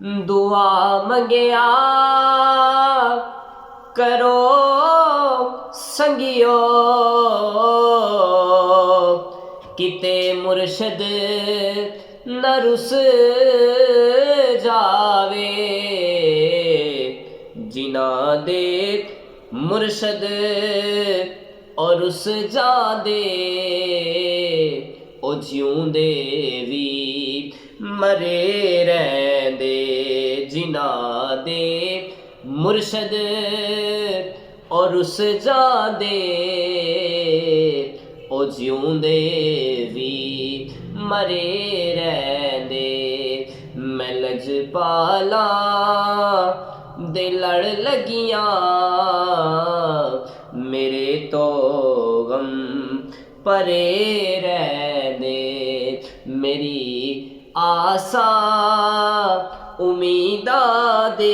दुआ मंगिया करो संगियो किते मुर्शद न रुस जावे जिना दे मुर्शद और रुस जादे ओ जिउंदे वी मरे रहंदे जिना दे मुर्शद और रुस जादे ओ जिउंदे वी मरे रहंदे मैं लजपाला दे लड़ लगियां मेरे तो गम परे रहंदे मेरी आसा उम्मीदा दे